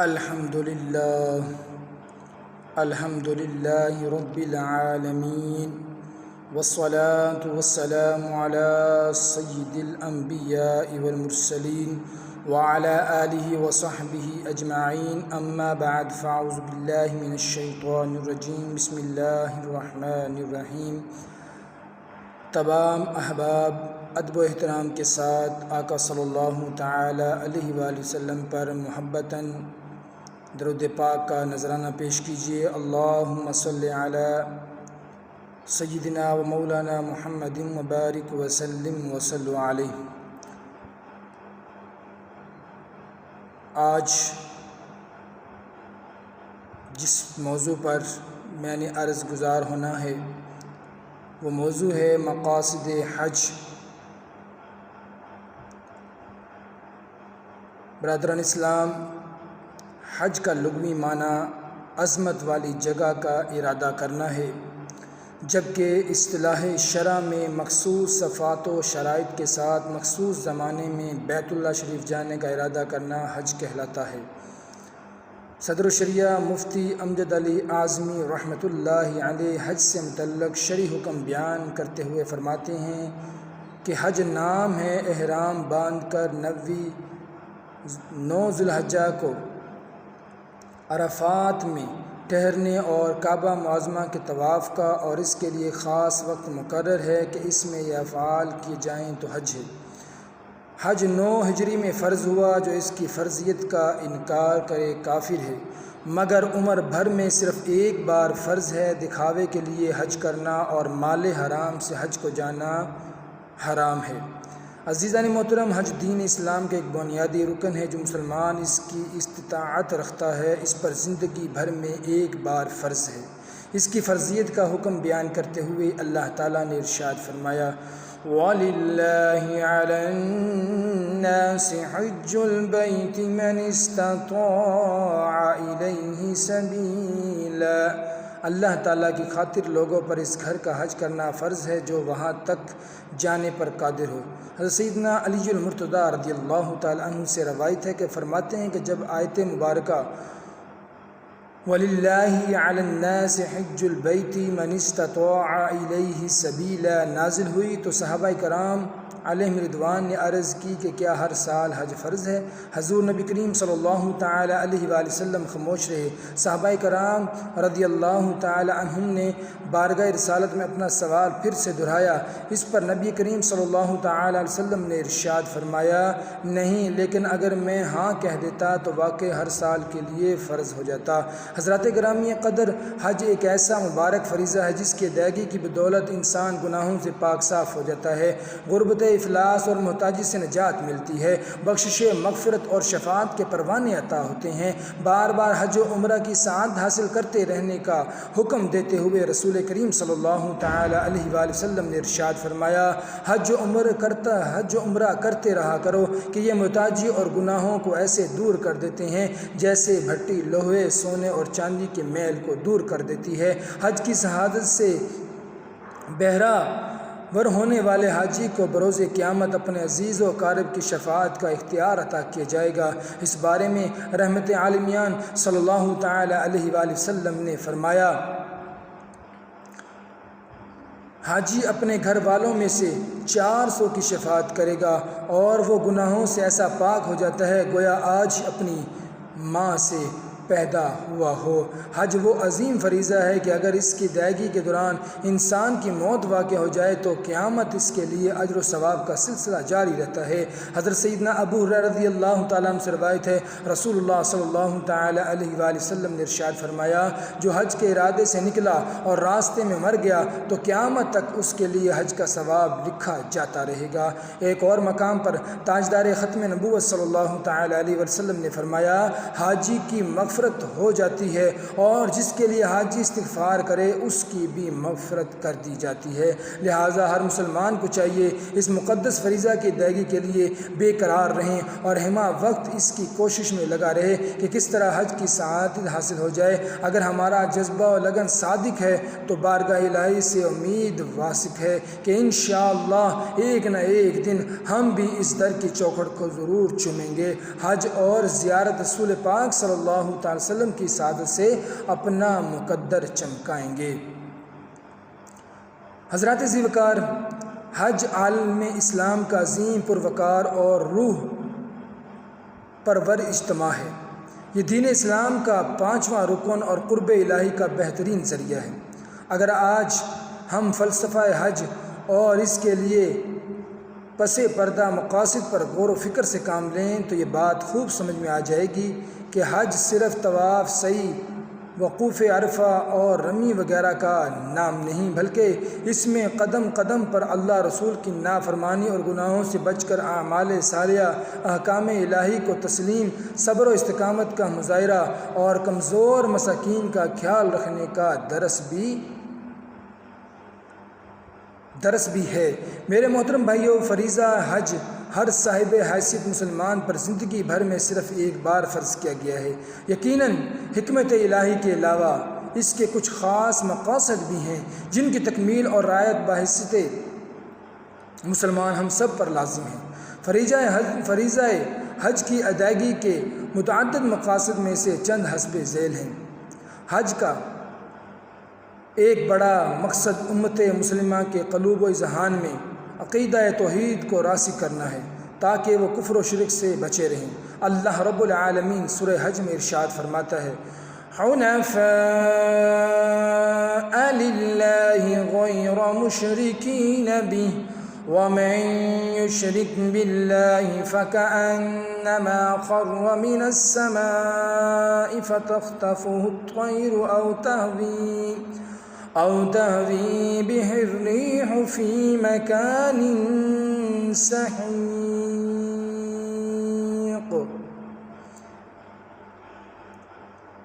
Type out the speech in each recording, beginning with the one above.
الحمد لله رب العالمين والصلاة والسلام على سيد الأنبياء والمرسلين وعلى آله وصحبه أجمعين أما بعد فأعوذ بالله من الشيطان الرجيم بسم الله الرحمن الرحیم۔ تمام احباب ادب و احترام کے ساتھ آقا صلی اللہ تعالی علیہ وآلہ وسلم پر محبتاً درود پاک کا نذرانہ پیش کیجیے۔ اللہم صلی علی سیدنا و مولانا محمد مبارک وسلم وصلو علیہ۔ آج جس موضوع پر میں نے عرض گزار ہونا ہے وہ موضوع ہے مقاصد حج۔ برادران اسلام، حج کا لغوی معنی عظمت والی جگہ کا ارادہ کرنا ہے، جبکہ اصطلاح شرع میں مخصوص صفات و شرائط کے ساتھ مخصوص زمانے میں بیت اللہ شریف جانے کا ارادہ کرنا حج کہلاتا ہے۔ صدر الشریعہ مفتی امجد علی اعظمی رحمۃ اللہ علیہ حج سے متعلق شرعی حکم بیان کرتے ہوئے فرماتے ہیں کہ حج نام ہے احرام باندھ کر 9 ذی الحجہ کو عرفات میں ٹھہرنے اور کعبہ معظمہ کے طواف کا، اور اس کے لیے خاص وقت مقرر ہے کہ اس میں یہ افعال کیے جائیں تو حج ہے۔ حج 9 ہجری میں فرض ہوا، جو اس کی فرضیت کا انکار کرے کافر ہے، مگر عمر بھر میں صرف ایک بار فرض ہے۔ دکھاوے کے لیے حج کرنا اور مال حرام سے حج کو جانا حرام ہے۔ عزیزان محترم، حج دین اسلام کا ایک بنیادی رکن ہے جو مسلمان اس کی استطاعت رکھتا ہے، اس پر زندگی بھر میں ایک بار فرض ہے۔ اس کی فرضیت کا حکم بیان کرتے ہوئے اللہ تعالیٰ نے ارشاد فرمایا، وَلِلَّهِ عَلَى النَّاسِ حِجُّ الْبَيْتِ مَنِ اسْتَطَاعَ إِلَيْهِ سَبِيلًا۔ اللہ تعالیٰ کی خاطر لوگوں پر اس گھر کا حج کرنا فرض ہے جو وہاں تک جانے پر قادر ہو۔ حضرت سیدنا علی المرتضیٰ رضی اللہ تعالیٰ عنہ سے روایت ہے کہ فرماتے ہیں کہ جب آیت مبارکہ وَلِلَّهِ عَلَى النَّاسِ حِجُّ الْبَيْتِ مَنِ اسْتَطَاعَ إِلَيْهِ سَبِيلًا نازل ہوئی تو صحابہ کرام علیہم رضوان نے عرض کی کہ کیا ہر سال حج فرض ہے؟ حضور نبی کریم صلی اللہ تعالی علیہ وآلہ وسلم خاموش رہے۔ صحابہ کرام رضی اللہ تعالی عنہم نے بارگاہ رسالت میں اپنا سوال پھر سے دہرایا۔ اس پر نبی کریم صلی اللہ تعالی علیہ وسلم نے ارشاد فرمایا، نہیں، لیکن اگر میں ہاں کہہ دیتا تو واقع ہر سال کے لیے فرض ہو جاتا۔ حضرات گرامی قدر، حج ایک ایسا مبارک فریضہ ہے جس کی ادائیگی کی بدولت انسان گناہوں سے پاک صاف ہو جاتا ہے، غربت، افلاس اور محتاجی سے نجات ملتی ہے، بخشش، مغفرت اور شفاعت کے پروانے عطا ہوتے ہیں۔ بار بار حج و عمرہ کی سعادت حاصل کرتے رہنے کا حکم دیتے ہوئے رسول کریم صلی اللہ تعالی علیہ وآلہ وسلم نے ارشاد فرمایا، حج و عمرہ کرتے رہا کرو کہ یہ محتاجی اور گناہوں کو ایسے دور کر دیتے ہیں جیسے بھٹی لوہے، سونے اور چاندی کے میل کو دور کر دیتی ہے۔ حج کی شہادت سے بہرہ ور ہونے والے حاجی کو بروز قیامت اپنے عزیز و اقارب کی شفاعت کا اختیار عطا کیا جائے گا۔ اس بارے میں رحمت عالمیان صلی اللہ تعالی علیہ وآلہ وسلم نے فرمایا، حاجی اپنے گھر والوں میں سے 400 کی شفاعت کرے گا اور وہ گناہوں سے ایسا پاک ہو جاتا ہے گویا آج اپنی ماں سے پیدا ہوا ہو۔ حج وہ عظیم فریضہ ہے کہ اگر اس کی ادائیگی کے دوران انسان کی موت واقع ہو جائے تو قیامت اس کے لیے اجر و ثواب کا سلسلہ جاری رہتا ہے۔ حضرت سیدنا ابو ہریرہ رضی اللہ تعالیٰ عنہ سے روایت ہے، رسول اللہ صلی اللہ تعالی علیہ وآلہ وسلم نے ارشاد فرمایا، جو حج کے ارادے سے نکلا اور راستے میں مر گیا تو قیامت تک اس کے لیے حج کا ثواب لکھا جاتا رہے گا۔ ایک اور مقام پر تاجدار ختم نبوت صلی اللہ تعالی علیہ وسلم نے فرمایا، حاجی کی مغفرت ہو جاتی ہے اور جس کے لیے حاجی استغفار کرے اس کی بھی مغفرت کر دی جاتی ہے۔ لہٰذا ہر مسلمان کو چاہیے اس مقدس فریضہ کی ادائیگی کے لیے بے قرار رہیں اور ہمہ وقت اس کی کوشش میں لگا رہے کہ کس طرح حج کی سعادت حاصل ہو جائے۔ اگر ہمارا جذبہ و لگن صادق ہے تو بارگاہ الہی سے امید واثق ہے کہ انشاءاللہ ایک نہ ایک دن ہم بھی اس در کی چوکھٹ کو ضرور چومیں گے۔ حج اور زیارت رسول رسول پاک صلی اللہ تعالی وسلم کی سعادت سے اپنا مقدر چمکائیں گے۔ حضرات ذی وقار، حج عالم اسلام کا عظیم پروقار اور روح پرور اجتماع ہے۔ یہ دین اسلام کا 5واں رکن اور قرب الہی کا بہترین ذریعہ ہے۔ اگر آج ہم فلسفہ حج اور اس کے لیے پس پردہ مقاصد پر غور و فکر سے کام لیں تو یہ بات خوب سمجھ میں آ جائے گی کہ حج صرف طواف، سعی، وقوف عرفہ اور رمی وغیرہ کا نام نہیں، بلکہ اس میں قدم قدم پر اللہ رسول کی نافرمانی اور گناہوں سے بچ کر اعمال صالحہ، احکام الہی کو تسلیم، صبر و استقامت کا مظاہرہ اور کمزور مساکین کا خیال رکھنے کا درس بھی ہے۔ میرے محترم بھائیو، فریضہ حج ہر صاحب حیثیت مسلمان پر زندگی بھر میں صرف ایک بار فرض کیا گیا ہے۔ یقیناً حکمت الہی کے علاوہ اس کے کچھ خاص مقاصد بھی ہیں جن کی تکمیل اور رعایت بحیثیت مسلمان ہم سب پر لازم ہے۔ فریضہ حج کی ادائیگی کے متعدد مقاصد میں سے چند حسب ذیل ہیں۔ حج کا ایک بڑا مقصد امت مسلمہ کے قلوب و اذہان میں عقیدہ توحید کو راسخ کرنا ہے تاکہ وہ کفر و شرک سے بچے رہیں۔ اللہ رب العالمین سورہ حج میں ارشاد فرماتا ہے، حنفاء للہ غیر مشرکین بہ ومن یشرک باللہ فکأنما خر من السماء فتخطفه الطیر أو تهوي به الريح في مكان سحيق۔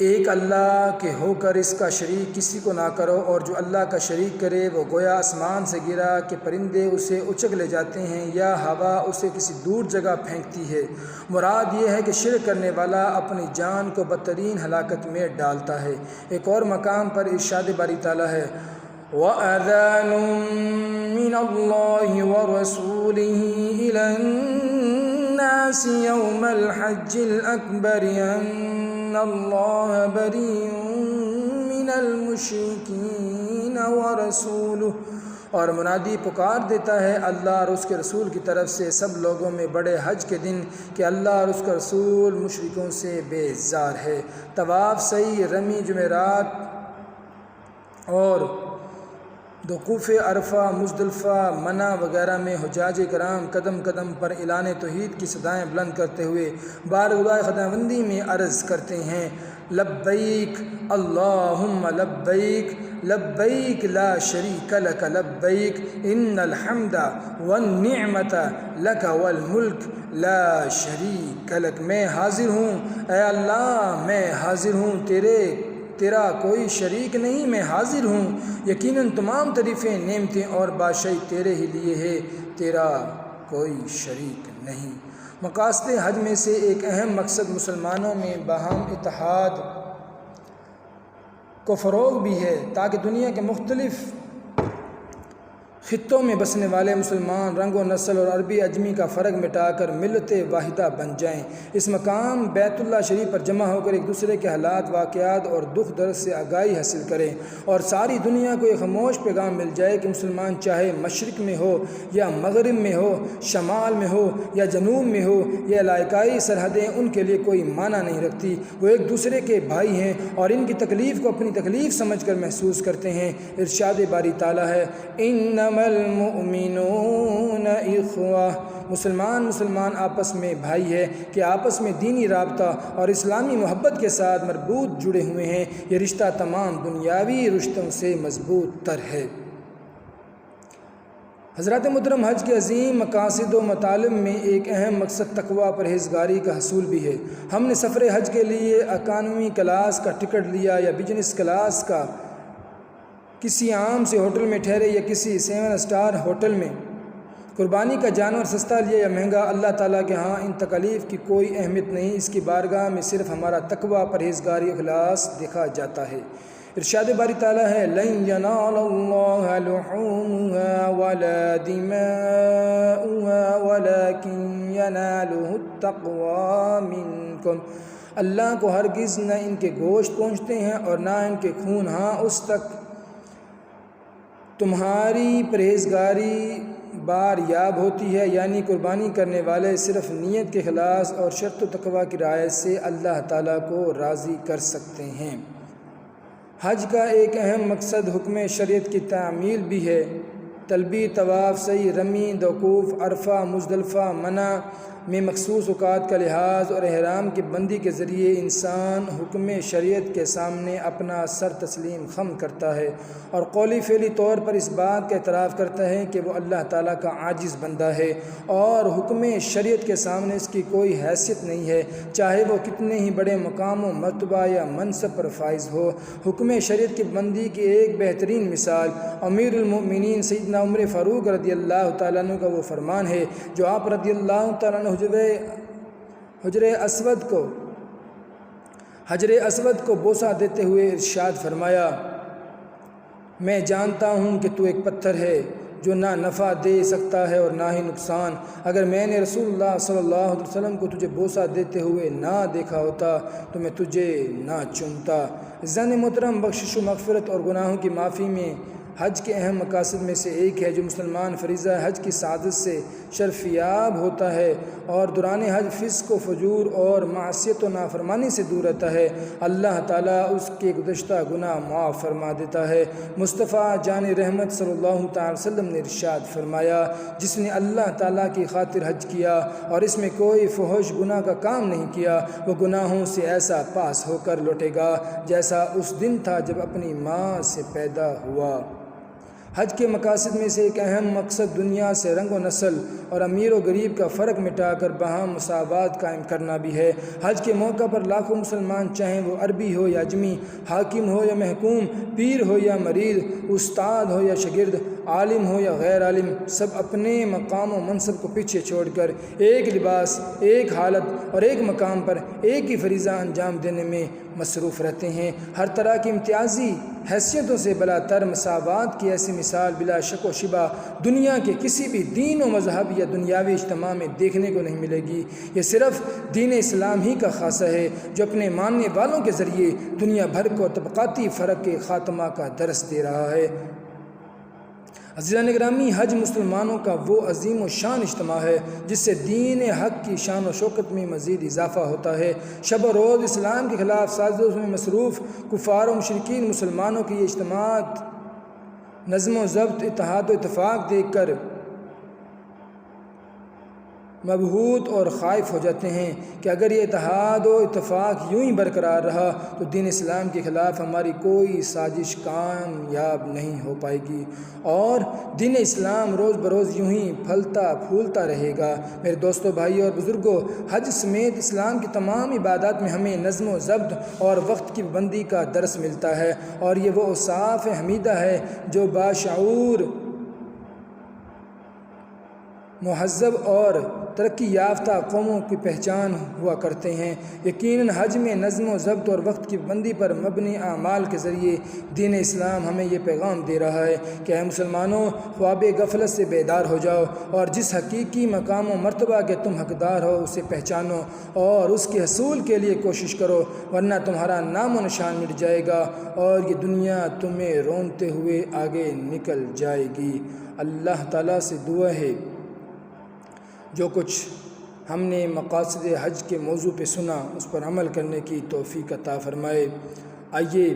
ایک اللہ کے ہو کر اس کا شریک کسی کو نہ کرو، اور جو اللہ کا شریک کرے وہ گویا آسمان سے گرا کہ پرندے اسے اچک لے جاتے ہیں یا ہوا اسے کسی دور جگہ پھینکتی ہے۔ مراد یہ ہے کہ شرک کرنے والا اپنی جان کو بدترین ہلاکت میں ڈالتا ہے۔ ایک اور مقام پر ارشاد باری تعالیٰ ہے، وَأَذَانٌ مِّنَ اللَّهِ وَرَسُولِهِ إِلَى النَّاسِ يَوْمَ الْحَجِّ الْأَكْبَرِ أَنَّ اللَّهَ بَرِيءٌ مِّنَ الْمُشْرِكِينَ وَرَسُولُهُ، اور منادی پکار دیتا ہے اللہ اور اس کے رسول کی طرف سے سب لوگوں میں بڑے حج کے دن کہ اللہ اور اس کا رسول مشرکوں سے بیزار ہے۔ طواف، سعی، رمی، جمعرات اور وقوف عرفہ، مزدلفہ، منی وغیرہ میں حجاج کرام قدم قدم پر اعلان توحید کی صدائیں بلند کرتے ہوئے بارگاہ خداوندی میں عرض کرتے ہیں، لبیک اللہم لبیک، لبیک لا شریک لک لبیک، ان الحمد والنعمت لک والملک لا شریک لک۔ میں حاضر ہوں، اے اللہ میں حاضر ہوں، تیرا کوئی شریک نہیں، میں حاضر ہوں، یقیناً تمام تعریفیں، نعمتیں اور بادشاہی تیرے ہی لیے ہے، تیرا کوئی شریک نہیں۔ مقاصد حج میں سے ایک اہم مقصد مسلمانوں میں باہم اتحاد کو فروغ بھی ہے تاکہ دنیا کے مختلف خطوں میں بسنے والے مسلمان رنگ و نسل اور عربی عجمی کا فرق مٹا کر ملت واحدہ بن جائیں۔ اس مقام بیت اللہ شریف پر جمع ہو کر ایک دوسرے کے حالات، واقعات اور دکھ درد سے آگاہی حاصل کریں اور ساری دنیا کو ایک خاموش پیغام مل جائے کہ مسلمان چاہے مشرق میں ہو یا مغرب میں ہو، شمال میں ہو یا جنوب میں ہو، یہ علاقائی سرحدیں ان کے لیے کوئی معنی نہیں رکھتی، وہ ایک دوسرے کے بھائی ہیں اور ان کی تکلیف کو اپنی تکلیف سمجھ کر محسوس کرتے ہیں۔ ارشاد باری تعالیٰ ہے، انما المؤمنون اخوہ، مسلمان آپس میں بھائی ہے کہ آپس میں دینی رابطہ اور اسلامی محبت کے ساتھ مربوط جڑے ہوئے ہیں۔ یہ رشتہ تمام دنیاوی رشتوں سے مضبوط تر ہے۔ حضرات محترم، حج کے عظیم مقاصد و مطالب میں ایک اہم مقصد تقویٰ پرہیزگاری کا حصول بھی ہے۔ ہم نے سفر حج کے لیے اکانومی کلاس کا ٹکٹ لیا یا بزنس کلاس کا کسی عام سے ہوٹل میں ٹھہرے یا کسی 7 اسٹار ہوٹل میں، قربانی کا جانور سستا لیا یا مہنگا، اللہ تعالیٰ کے ہاں ان تکالیف کی کوئی اہمیت نہیں۔ اس کی بارگاہ میں صرف ہمارا تقویٰ، پرہیزگاری، اخلاص دیکھا جاتا ہے۔ ارشاد باری تعالیٰ ہے، لن ینال اللہ لحومها ولا دماؤها ولكن ينالہ التقوی منکم۔ اللہ کو ہرگز نہ ان کے گوشت پہنچتے ہیں اور نہ ان کے خون، ہاں اس تک تمہاری پرہیزگاری بار یاب ہوتی ہے، یعنی قربانی کرنے والے صرف نیت کے خلاص اور شرط و تقوی کی رعایت سے اللہ تعالیٰ کو راضی کر سکتے ہیں۔ حج کا ایک اہم مقصد حکم شریعت کی تعمیل بھی ہے۔ تلبیہ، طواف، سعی، رمی، وقوف عرفہ، مزدلفہ، منی میں مخصوص اوقات کا لحاظ اور احرام کی بندی کے ذریعے انسان حکم شریعت کے سامنے اپنا سر تسلیم خم کرتا ہے اور قولی فعلی طور پر اس بات کا اعتراف کرتا ہے کہ وہ اللہ تعالیٰ کا عاجز بندہ ہے اور حکم شریعت کے سامنے اس کی کوئی حیثیت نہیں ہے، چاہے وہ کتنے ہی بڑے مقام و مرتبہ یا منصب پر فائز ہو۔ حکم شریعت کی بندی کی ایک بہترین مثال امیر المؤمنین سیدنا عمر فاروق رضی اللہ تعالیٰ عنہ کا وہ فرمان ہے جو آپ رضی اللہ تعالیٰ عنہ حجر اسود کو بوسہ دیتے ہوئے ارشاد فرمایا، میں جانتا ہوں کہ تو ایک پتھر ہے جو نہ نفع دے سکتا ہے اور نہ ہی نقصان۔ اگر میں نے رسول اللہ صلی اللہ علیہ وسلم کو تجھے بوسہ دیتے ہوئے نہ دیکھا ہوتا تو میں تجھے نہ چومتا۔ زن محترم، بخشش و مغفرت اور گناہوں کی معافی میں حج کے اہم مقاصد میں سے ایک ہے جو مسلمان فریضہ حج کی سعادت سے شرفیاب ہوتا ہے اور دوران حج فسق و فجور اور معصیت و نافرمانی سے دور رہتا ہے۔ اللہ تعالیٰ اس کے گزشتہ گناہ معاف فرما دیتا ہے۔ مصطفیٰ جان رحمت صلی اللہ تعالی وسلم نے ارشاد فرمایا، جس نے اللہ تعالیٰ کی خاطر حج کیا اور اس میں کوئی فحش گناہ کا کام نہیں کیا، وہ گناہوں سے ایسا پاس ہو کر لوٹے گا جیسا اس دن تھا جب اپنی ماں سے پیدا ہوا۔ حج کے مقاصد میں سے ایک اہم مقصد دنیا سے رنگ و نسل اور امیر و غریب کا فرق مٹا کر باہم مساوات قائم کرنا بھی ہے۔ حج کے موقع پر لاکھوں مسلمان، چاہے وہ عربی ہو یا اجمی، حاکم ہو یا محکوم، پیر ہو یا مرید، استاد ہو یا شاگرد، عالم ہو یا غیر عالم، سب اپنے مقام و منصب کو پیچھے چھوڑ کر ایک لباس، ایک حالت اور ایک مقام پر ایک ہی فریضہ انجام دینے میں مصروف رہتے ہیں۔ ہر طرح کی امتیازی حیثیتوں سے بلا تر مساوات کی ایسی مثال بلا شک و شبہ دنیا کے کسی بھی دین و مذہب یا دنیاوی اجتماع میں دیکھنے کو نہیں ملے گی۔ یہ صرف دین اسلام ہی کا خاصہ ہے جو اپنے ماننے والوں کے ذریعے دنیا بھر کو طبقاتی فرق کے خاتمہ کا درس دے رہا ہے۔ عزیزان گرامی، حج مسلمانوں کا وہ عظیم و شان اجتماع ہے جس سے دین حق کی شان و شوکت میں مزید اضافہ ہوتا ہے۔ شب و روز اسلام کے خلاف سازشوں میں مصروف کفار و مشرکین مسلمانوں کی یہ اجتماعات نظم و ضبط، اتحاد و اتفاق دیکھ کر مبہوت اور خائف ہو جاتے ہیں کہ اگر یہ اتحاد و اتفاق یوں ہی برقرار رہا تو دین اسلام کے خلاف ہماری کوئی سازش کامیاب نہیں ہو پائے گی اور دین اسلام روز بروز یوں ہی پھلتا پھولتا رہے گا۔ میرے دوستوں، بھائیوں اور بزرگوں، حج سمیت اسلام کی تمام عبادات میں ہمیں نظم و ضبط اور وقت کی پابندی کا درس ملتا ہے اور یہ وہ اوصاف حمیدہ ہے جو باشعور، مہذب اور ترقی یافتہ قوموں کی پہچان ہوا کرتے ہیں۔ یقیناً حج میں نظم و ضبط اور وقت کی پابندی پر مبنی اعمال کے ذریعے دین اسلام ہمیں یہ پیغام دے رہا ہے کہ اے مسلمانوں، خواب غفلت سے بیدار ہو جاؤ اور جس حقیقی مقام و مرتبہ کے تم حقدار ہو اسے پہچانو اور اس کے حصول کے لیے کوشش کرو، ورنہ تمہارا نام و نشان مٹ جائے گا اور یہ دنیا تمہیں رونتے ہوئے آگے نکل جائے گی۔ اللہ تعالیٰ سے دعا ہے جو کچھ ہم نے مقاصد حج کے موضوع پہ سنا اس پر عمل کرنے کی توفیق عطا فرمائے۔ آئیے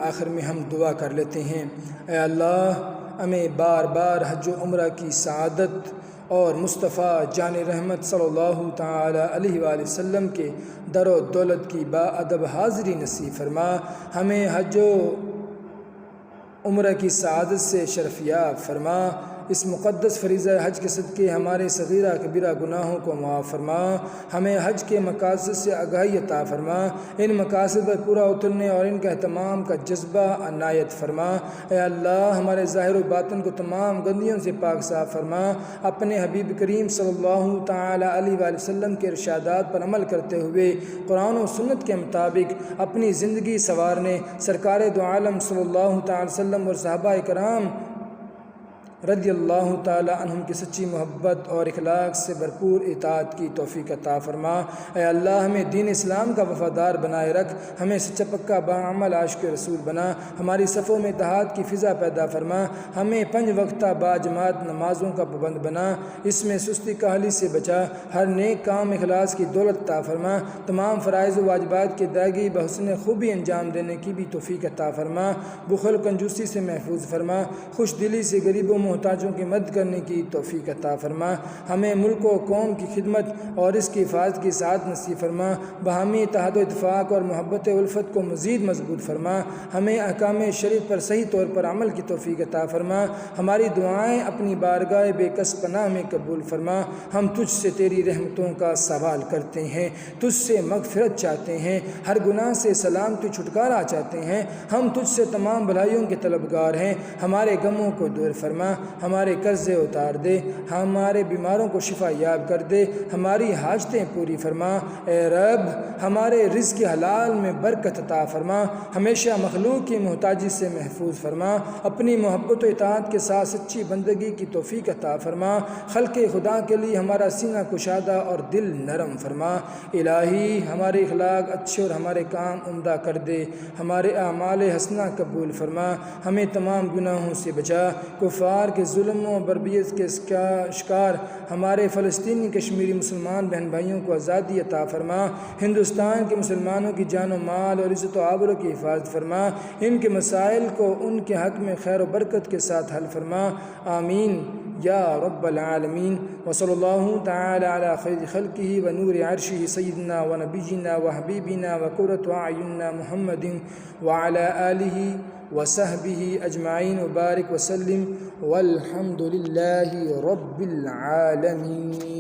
آخر میں ہم دعا کر لیتے ہیں۔ اے اللہ، ہمیں بار بار حج و عمرہ کی سعادت اور مصطفیٰ جان رحمت صلی اللہ تعالی علیہ وآلہ وسلم کے در و دولت کی باادب حاضری نصیب فرما۔ ہمیں حج و عمرہ کی سعادت سے شرفیاب فرما۔ اس مقدس فریضہ حج کے صدقے ہمارے صغیرہ کبیرہ گناہوں کو معاف فرما۔ ہمیں حج کے مقاصد سے آگاہی عطا فرما۔ ان مقاصد پر پورا اترنے اور ان کا اہتمام کا جذبہ عنایت فرما۔ اے اللہ، ہمارے ظاہر و باطن کو تمام گندیوں سے پاک صاف فرما۔ اپنے حبیب کریم صلی اللہ تعالی علیہ وآلہ وسلم کے ارشادات پر عمل کرتے ہوئے قرآن و سنت کے مطابق اپنی زندگی سنوارنے، سرکار دو عالم صلی اللہ تعالی وسلم اور صحابہ کرام رضی اللہ تعالی عنہم کی سچی محبت اور اخلاق سے بھرپور اطاعت کی توفیق عطا فرما۔ اے اللہ ہمیں دین اسلام کا وفادار بنائے رکھ، ہمیں سچا پکا باعمل عاشق رسول بنا، ہماری صفوں میں اتحاد کی فضا پیدا فرما، ہمیں 5 وقتہ باجماعت نمازوں کا پابند بنا، اس میں سستی کاہلی سے بچا، ہر نیک کام اخلاص کی دولت عطا فرما، تمام فرائض و واجبات کی ادائیگی بحسن خوبی انجام دینے کی بھی توفیق عطا فرما، بخل کنجوسی سے محفوظ فرما، خوش دلی سے غریبوں محتاجوں کی مدد کرنے کی توفیق عطا فرما، ہمیں ملک و قوم کی خدمت اور اس کی حفاظت کی سعادت نصیب فرما، باہمی اتحاد و اتفاق اور محبت الفت کو مزید مضبوط فرما، ہمیں احکام شریعت پر صحیح طور پر عمل کی توفیق عطا فرما، ہماری دعائیں اپنی بارگاہ بے کس پناہ میں قبول فرما، ہم تجھ سے تیری رحمتوں کا سوال کرتے ہیں، تجھ سے مغفرت چاہتے ہیں، ہر گناہ سے سلامتی چھٹکارا چاہتے ہیں، ہم تجھ سے تمام بھلائیوں کے طلبگار ہیں، ہمارے غموں کو دور فرما، ہمارے قرضے اتار دے، ہمارے بیماروں کو شفا یاب کر دے، ہماری حاجتیں پوری فرما، اے رب ہمارے رزق حلال میں برکت عطا فرما، ہمیشہ مخلوق کی محتاجی سے محفوظ فرما، اپنی محبت و اطاعت کے ساتھ سچی بندگی کی توفیق عطا فرما، خلق خدا کے لیے ہمارا سینہ کشادہ اور دل نرم فرما، الہی ہمارے اخلاق اچھے اور ہمارے کام عمدہ کر دے، ہمارے اعمال حسنہ قبول فرما، ہمیں تمام گناہوں سے بچا، کفار کے ظلم و بربریت کے شکار ہمارے فلسطینی کشمیری مسلمان بہن بھائیوں کو آزادی عطا فرما، ہندوستان کے مسلمانوں کی جان و مال اور عزت و آبرو کی حفاظت فرما، ان کے مسائل کو ان کے حق میں خیر و برکت کے ساتھ حل فرما، آمین یا رب العالمین، وصلی اللہ تعالی علی خیر خلقہ و نور عرشہ سیدنا و نبینا و حبیبنا و قرۃ اعیننا محمد وعلی آلہ وصحبہ اجمعین وبارک وسلم والحمد للہ رب العالمین۔